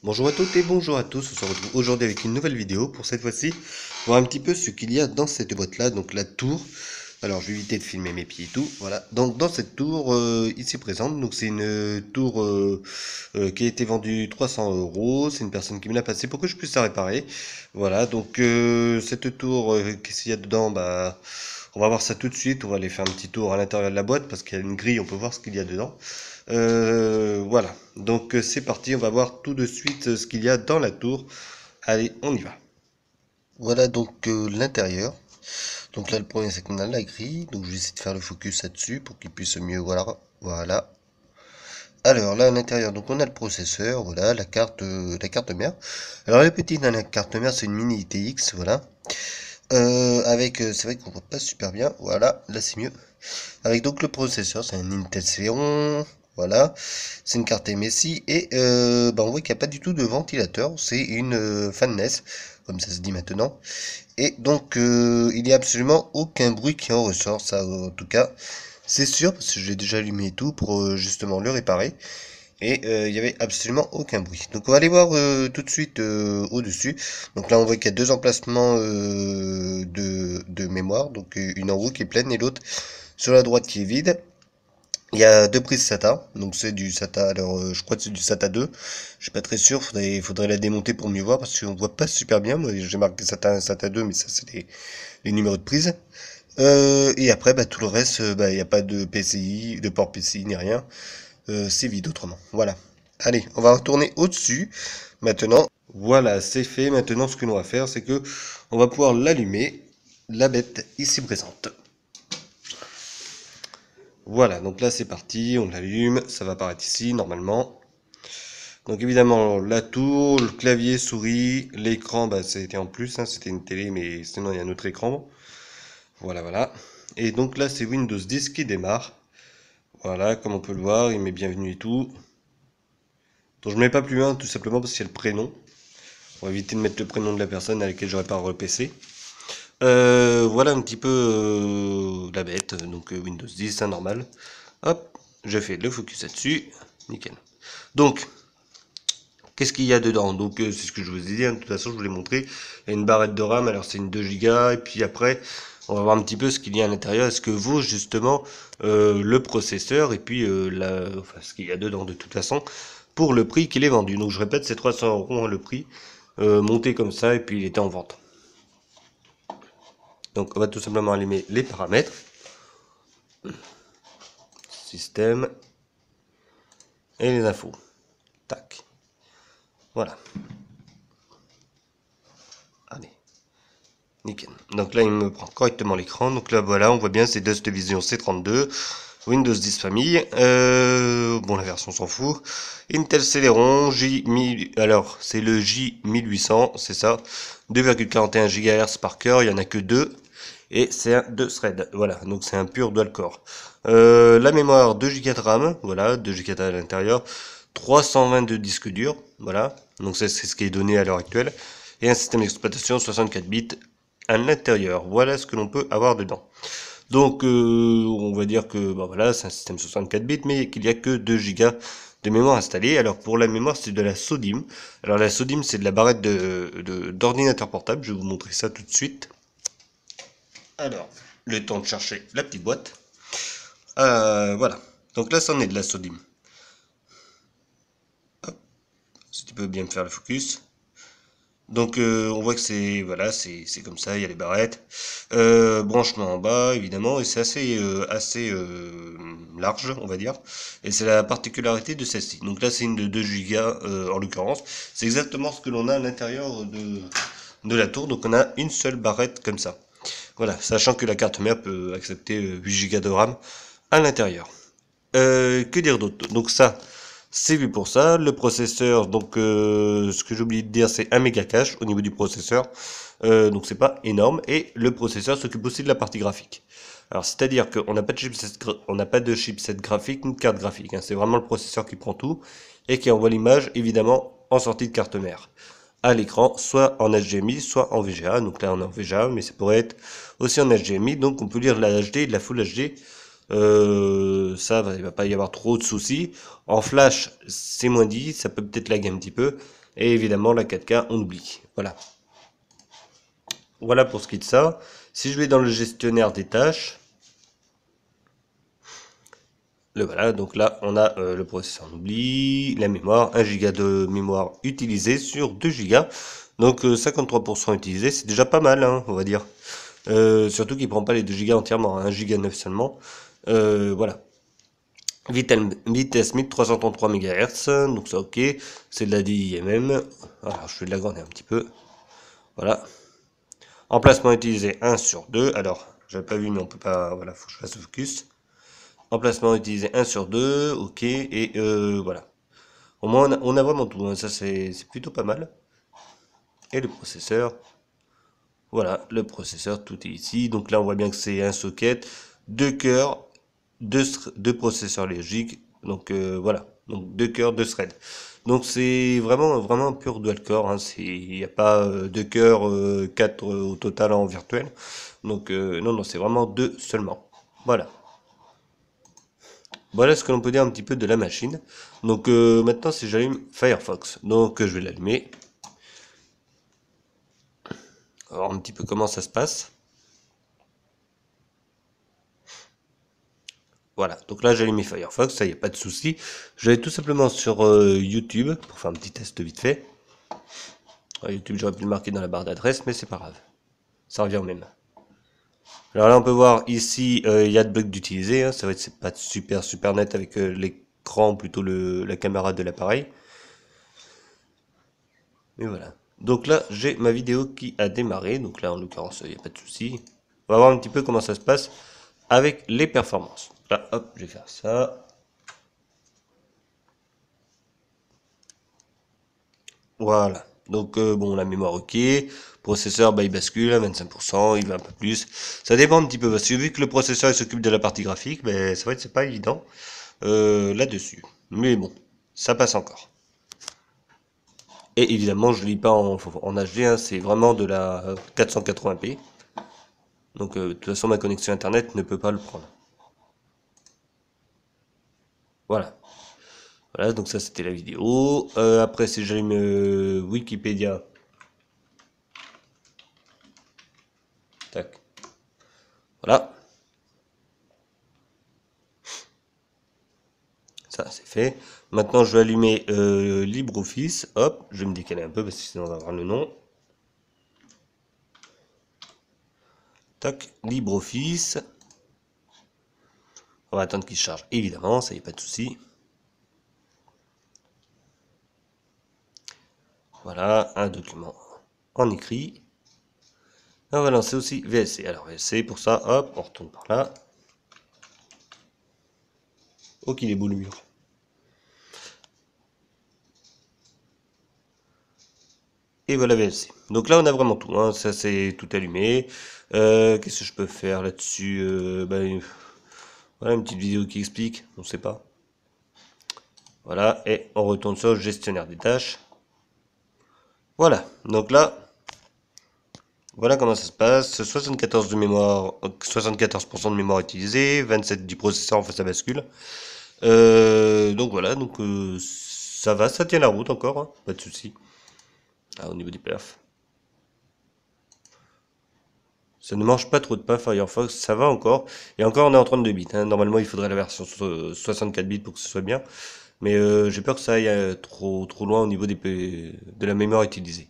Bonjour à toutes et bonjour à tous, on se retrouve aujourd'hui avec une nouvelle vidéo pour cette fois-ci voir un petit peu ce qu'il y a dans cette boîte là, donc la tour. Alors je vais éviter de filmer mes pieds et tout, voilà. Donc dans cette tour ici présente, donc c'est une tour qui a été vendue 300 euros, c'est une personne qui me l'a passée pour que je puisse la réparer. Voilà, donc cette tour, qu'est-ce qu'il y a dedans? Bah on va voir ça tout de suite, on va aller faire un petit tour à l'intérieur de la boîte parce qu'il y a une grille, on peut voir ce qu'il y a dedans. Voilà, donc c'est parti, on va voir tout de suite ce qu'il y a dans la tour. Allez, on y va. Voilà donc l'intérieur. Donc là le premier c'est qu'on a la grille, donc je vais essayer de faire le focus là-dessus pour qu'il puisse mieux voir. Voilà. Alors là à l'intérieur, donc on a le processeur, voilà, la carte mère. Alors la petite dans la carte mère c'est une mini ITX, voilà. C'est vrai qu'on voit pas super bien, voilà, là c'est mieux. Avec donc le processeur, c'est un Intel Celeron, voilà, c'est une carte MSI et bah, on voit qu'il n'y a pas du tout de ventilateur, c'est une fan NES, comme ça se dit maintenant. Et donc il n'y a absolument aucun bruit qui en ressort, ça en tout cas c'est sûr, parce que je l'ai déjà allumé et tout pour justement le réparer. Et il n'y avait absolument aucun bruit. Donc on va aller voir tout de suite au-dessus. Donc là on voit qu'il y a deux emplacements de mémoire. Donc une en haut qui est pleine et l'autre sur la droite qui est vide. Il y a deux prises SATA. Donc c'est du SATA. Alors je crois que c'est du SATA 2. Je suis pas très sûr. Faudrait la démonter pour mieux voir parce qu'on voit pas super bien. Moi j'ai marqué SATA 1, SATA 2, mais ça c'est les numéros de prise. Et après bah, tout le reste, bah, il n'y a pas de PCI, de port PCI ni rien. C'est vide autrement. Voilà. Allez, on va retourner au-dessus. Maintenant, voilà, c'est fait. Maintenant, ce que l'on va faire, c'est que on va pouvoir l'allumer, la bête ici présente. Voilà, donc là c'est parti, on l'allume, ça va apparaître ici normalement. Donc évidemment la tour, le clavier, souris, l'écran, bah c'était en plus, hein, c'était une télé, mais sinon il y a un autre écran. Voilà, voilà. Et donc là c'est Windows 10 qui démarre. Voilà, comme on peut le voir, il met bienvenue et tout. Donc je ne mets pas plus loin tout simplement parce qu'il y a le prénom. On va éviter de mettre le prénom de la personne à laquelle j'aurais pas le PC. Voilà un petit peu la bête, donc Windows 10, hein, normal. Hop, je fais le focus là-dessus, nickel. Donc, qu'est-ce qu'il y a dedans? Donc, c'est ce que je vous ai dit, hein, de toute façon, je vous l'ai montré. Il y a une barrette de RAM, alors c'est une 2 Go, et puis après, on va voir un petit peu ce qu'il y a à l'intérieur, est-ce que vaut justement le processeur, et puis enfin, ce qu'il y a dedans de toute façon, pour le prix qu'il est vendu. Donc, je répète, c'est 300 euros hein, le prix, monté comme ça, et puis il était en vente. Donc on va tout simplement allumer les paramètres. Système. Et les infos. Tac. Voilà. Allez. Nickel. Donc là il me prend correctement l'écran. Donc là voilà, on voit bien c'est Dust Vision C32. Windows 10 famille. Bon la version s'en fout. Intel Celeron J1000. Alors c'est le J1800, c'est ça. 2,41 GHz par cœur, il n'y en a que 2. Et c'est un 2 thread, voilà, donc c'est un pur dual core. La mémoire 2 Go de RAM, voilà, 2 Go à l'intérieur, 322 disques durs, voilà, donc c'est ce qui est donné à l'heure actuelle, et un système d'exploitation 64 bits à l'intérieur, voilà ce que l'on peut avoir dedans. Donc on va dire que bah, voilà, c'est un système 64 bits, mais qu'il n'y a que 2 Go de mémoire installée. Alors pour la mémoire c'est de la SODIMM. Alors la SODIMM c'est de la barrette d'ordinateur portable, je vais vous montrer ça tout de suite. Alors, le temps de chercher la petite boîte. Voilà. Donc là, c'en est de la SODIMM. Hop, si tu peux bien me faire le focus. Donc on voit que c'est voilà, c'est comme ça, il y a les barrettes. Branchement en bas, évidemment, et c'est assez large, on va dire. Et c'est la particularité de celle-ci. Donc là, c'est une de 2 Go en l'occurrence. C'est exactement ce que l'on a à l'intérieur de la tour. Donc on a une seule barrette comme ça. Voilà, sachant que la carte mère peut accepter 8 Go de RAM à l'intérieur. Que dire d'autre? Donc ça, c'est vu pour ça. Le processeur, donc ce que j'ai oublié de dire, c'est 1 méga cache au niveau du processeur. Donc c'est pas énorme. Et le processeur s'occupe aussi de la partie graphique. Alors c'est-à-dire qu'on n'a pas de chipset graphique ni de carte graphique, hein. C'est vraiment le processeur qui prend tout et qui envoie l'image évidemment en sortie de carte mère à l'écran, soit en HDMI, soit en VGA. Donc là on est en VGA, mais ça pourrait être aussi en HDMI. Donc on peut lire de la HD et de la Full HD Il va pas y avoir trop de soucis. En flash, c'est moins 10, ça peut peut-être laguer un petit peu. Et évidemment, la 4K, on oublie. Voilà. Voilà pour ce qui est de ça. Si je vais dans le gestionnaire des tâches, voilà, donc là on a le processeur, on oublie, la mémoire, 1 Go de mémoire utilisée sur 2 Go. Donc 53% utilisé, c'est déjà pas mal, hein, on va dire. Surtout qu'il prend pas les 2 Go entièrement, 1 Go 9 seulement. Voilà. Vitesse 1333 MHz, donc ça ok, c'est de la DIMM. Alors je vais l'agrandir un petit peu. Voilà. Emplacement utilisé 1 sur 2. Alors, j'avais pas vu mais on peut pas, voilà, faut que je fasse focus. Emplacement utilisé 1 sur 2, ok, et voilà. Au moins on a vraiment tout, hein. Ça c'est plutôt pas mal. Et le processeur, voilà, le processeur, tout est ici. Donc là on voit bien que c'est un socket, 2 cœurs, 2 processeurs logiques. Donc voilà, donc 2 cœurs, 2 threads. Donc c'est vraiment pur dual core, hein. Il n'y a pas 2 cœurs, 4 au total en virtuel. Donc non, c'est vraiment 2 seulement. Voilà. Voilà ce que l'on peut dire un petit peu de la machine. Donc maintenant si j'allume Firefox, donc je vais l'allumer. Alors un petit peu comment ça se passe. Voilà, donc là j'ai allumé Firefox, ça y a pas de souci. Je vais tout simplement sur YouTube pour faire un petit test vite fait. YouTube j'aurais pu le marquer dans la barre d'adresse, mais c'est pas grave. Ça revient au même. Alors là on peut voir ici il y a de bugs d'utiliser, hein. C'est vrai que c'est pas super net avec l'écran, plutôt la caméra de l'appareil. Mais voilà. Donc là, j'ai ma vidéo qui a démarré. Donc là, en l'occurrence, il n'y a pas de souci. On va voir un petit peu comment ça se passe avec les performances. Là, hop, je vais faire ça. Voilà. Donc bon, la mémoire ok. Processeur, bah, il bascule à 25%, il va un peu plus. Ça dépend un petit peu. Parce que vu que le processeur il s'occupe de la partie graphique, mais c'est vrai que c'est pas évident là-dessus. Mais bon, ça passe encore. Et évidemment, je lis pas en HD, hein, c'est vraiment de la 480p. Donc de toute façon, ma connexion internet ne peut pas le prendre. Voilà. Voilà, donc ça c'était la vidéo. Après, si j'allume Wikipédia. Tac. Voilà. Ça, c'est fait. Maintenant, je vais allumer LibreOffice. Hop, je vais me décaler un peu parce que sinon on va avoir le nom. Tac, LibreOffice. On va attendre qu'il se charge, évidemment, ça y est, pas de souci. Voilà, un document en écrit. On va lancer aussi VLC. Alors VLC, pour ça, hop, on retourne par là. Oh, qu'il est beau le mur. Et voilà VLC. Donc là, on a vraiment tout, hein. Ça, c'est tout allumé. Qu'est-ce que je peux faire là-dessus voilà, une petite vidéo qui explique, on ne sait pas. Voilà, et on retourne sur le gestionnaire des tâches. Voilà, donc là, voilà comment ça se passe. 74 de mémoire, 74% de mémoire utilisée, 27 du processeur, enfin ça bascule. Donc voilà, donc ça va, ça tient la route encore, hein, pas de souci. Au niveau des perfs. Ça ne mange pas trop de pain Firefox, ça va encore. Et encore, on est en 32 bits, hein. Normalement, il faudrait la version 64 bits pour que ce soit bien. Mais j'ai peur que ça aille trop loin au niveau de la mémoire utilisée.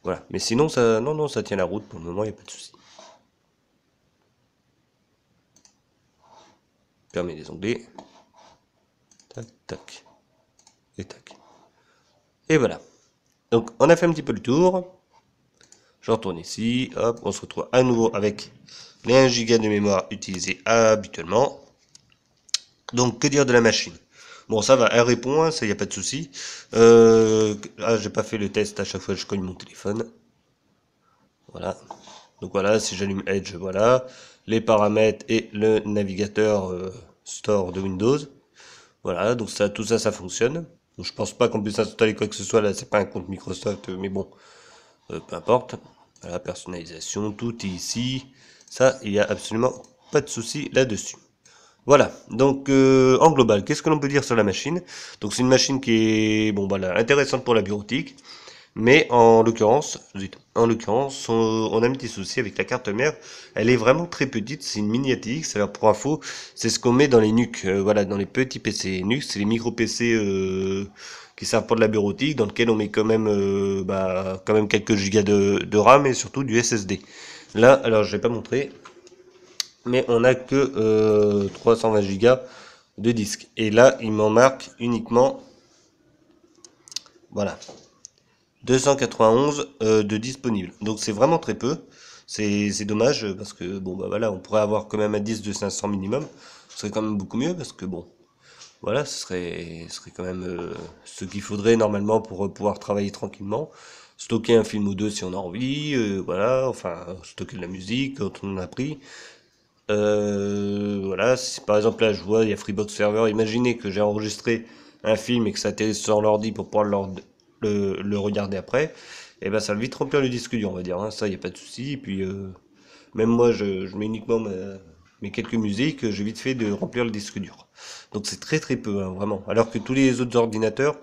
Voilà. Mais sinon, non, ça tient la route. Pour le moment, il n'y a pas de souci. Fermer les onglets. Tac, tac. Et tac. Et voilà. Donc, on a fait un petit peu le tour. Je retourne ici. Hop, on se retrouve à nouveau avec les 1 Go de mémoire utilisés habituellement. Donc, que dire de la machine? Bon, ça va, elle répond, hein, ça y a pas de souci. J'ai pas fait le test, à chaque fois je cogne mon téléphone. Voilà. Donc voilà, si j'allume Edge, voilà. Les paramètres et le navigateur Store de Windows. Voilà, donc ça, tout ça, ça fonctionne. Donc, je pense pas qu'on puisse installer quoi que ce soit là, c'est pas un compte Microsoft, mais bon, peu importe. Voilà, personnalisation, tout est ici. Ça, il y a absolument pas de souci là-dessus. Voilà, donc en global, qu'est-ce que l'on peut dire sur la machine? Donc c'est une machine qui est bon voilà, intéressante pour la bureautique, mais en l'occurrence, on a un petit souci avec la carte mère. Elle est vraiment très petite, c'est une mini ATX. Alors pour info, c'est ce qu'on met dans les NUC, voilà, dans les petits PC NUC, c'est les micro PC qui servent pour de la bureautique, dans lequel on met quand même quelques gigas de RAM et surtout du SSD. Là, alors je vais pas montrer, mais on a que 320 gigas de disque. Et là, il m'en marque uniquement, voilà, 291 de disponible. Donc c'est vraiment très peu. C'est dommage parce que bon bah voilà, on pourrait avoir quand même un disque de 500 minimum. Ce serait quand même beaucoup mieux parce que bon, voilà, ce serait quand même ce qu'il faudrait normalement pour pouvoir travailler tranquillement. Stocker un film ou deux si on a envie, voilà, enfin stocker de la musique quand on en a pris. Voilà, si par exemple là je vois il y a Freebox Server, imaginez que j'ai enregistré un film et que ça atterrisse sur l'ordi pour pouvoir le regarder après, et ben ça va vite remplir le disque dur on va dire, hein. Ça il n'y a pas de souci, et puis même moi je mets uniquement mes quelques musiques, j'ai vite fait de remplir le disque dur. Donc c'est très très peu, hein, vraiment. Alors que tous les autres ordinateurs,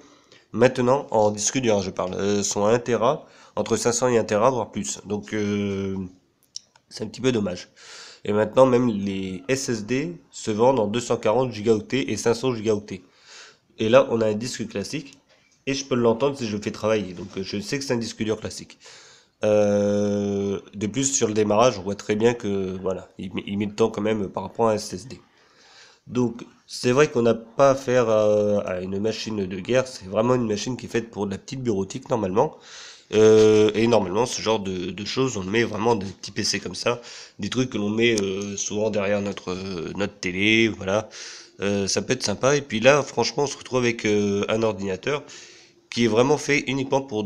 maintenant en disque dur je parle, sont à 1 Tera, entre 500 et 1 Tera voire plus. Donc c'est un petit peu dommage. Et maintenant, même les SSD se vendent en 240 gigaoctets et 500 gigaoctets. Et là, on a un disque classique. Et je peux l'entendre si je le fais travailler. Donc, je sais que c'est un disque dur classique. De plus, sur le démarrage, on voit très bien que voilà, il met le temps quand même par rapport à un SSD. Donc, c'est vrai qu'on n'a pas affaire à une machine de guerre. C'est vraiment une machine qui est faite pour de la petite bureautique normalement. Et normalement, ce genre de choses, on met vraiment des petits PC comme ça, des trucs que l'on met souvent derrière notre télé, voilà. Ça peut être sympa. Et puis là, franchement, on se retrouve avec un ordinateur qui est vraiment fait uniquement pour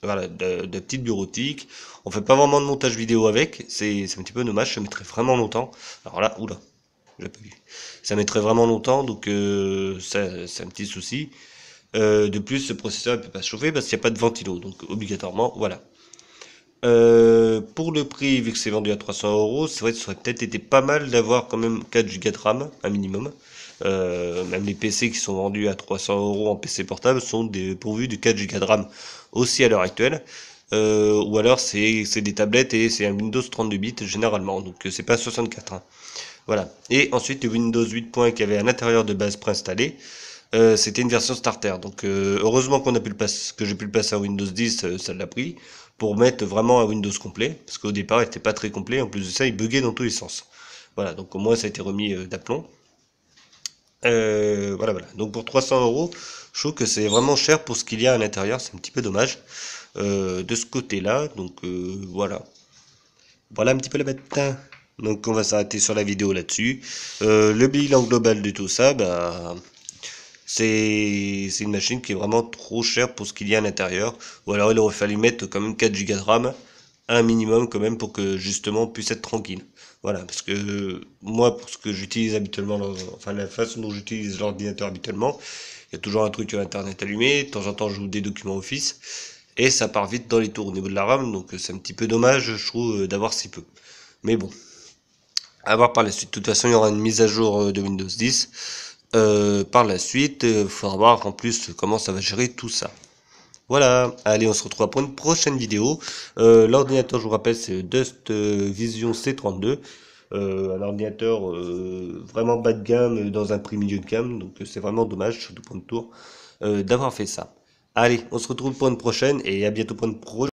voilà, de petite bureautique. On fait pas vraiment de montage vidéo avec, c'est un petit peu dommage, ça mettrait vraiment longtemps. Alors là, oula, j'ai pas vu. Ça mettrait vraiment longtemps, donc ça, c'est un petit souci. De plus, ce processeur ne peut pas se chauffer parce qu'il n'y a pas de ventilo, donc obligatoirement, voilà. Pour le prix, vu que c'est vendu à 300 euros, c'est vrai que ça aurait peut-être été pas mal d'avoir quand même 4 Go de RAM, un minimum. Même les PC qui sont vendus à 300 euros en PC portable sont pourvus de 4 Go de RAM aussi à l'heure actuelle. Ou alors c'est des tablettes et c'est un Windows 32 bits généralement, donc c'est pas 64, hein. Voilà. Et ensuite le Windows 8 qui avait un intérieur de base préinstallé. C'était une version starter. Donc heureusement que j'ai pu le passer à Windows 10, ça l'a pris, pour mettre vraiment un Windows complet, parce qu'au départ il n'était pas très complet, en plus de ça il buguait dans tous les sens. Voilà, donc au moins ça a été remis d'aplomb. Voilà, voilà. Donc pour 300 euros, je trouve que c'est vraiment cher pour ce qu'il y a à l'intérieur, c'est un petit peu dommage de ce côté-là. Donc voilà. Voilà un petit peu la bête. Donc on va s'arrêter sur la vidéo là-dessus. Le bilan global de tout ça, bah, c'est une machine qui est vraiment trop chère pour ce qu'il y a à l'intérieur. Ou alors il aurait fallu mettre quand même 4 Go de RAM, un minimum quand même pour que justement on puisse être tranquille. Voilà, parce que moi pour ce que j'utilise habituellement, enfin la façon dont j'utilise l'ordinateur habituellement, il y a toujours un truc internet allumé, de temps en temps je joue des documents Office, et ça part vite dans les tours au niveau de la RAM, donc c'est un petit peu dommage je trouve d'avoir si peu. Mais bon, à voir par la suite. De toute façon il y aura une mise à jour de Windows 10. Par la suite, il faudra voir en plus comment ça va gérer tout ça. Voilà, allez, on se retrouve pour une prochaine vidéo. L'ordinateur, je vous rappelle, c'est Dust Vision C32. Un ordinateur vraiment bas de gamme dans un prix milieu de gamme. Donc c'est vraiment dommage, sur tout point de tour, d'avoir fait ça. Allez, on se retrouve pour une prochaine et à bientôt pour une prochaine.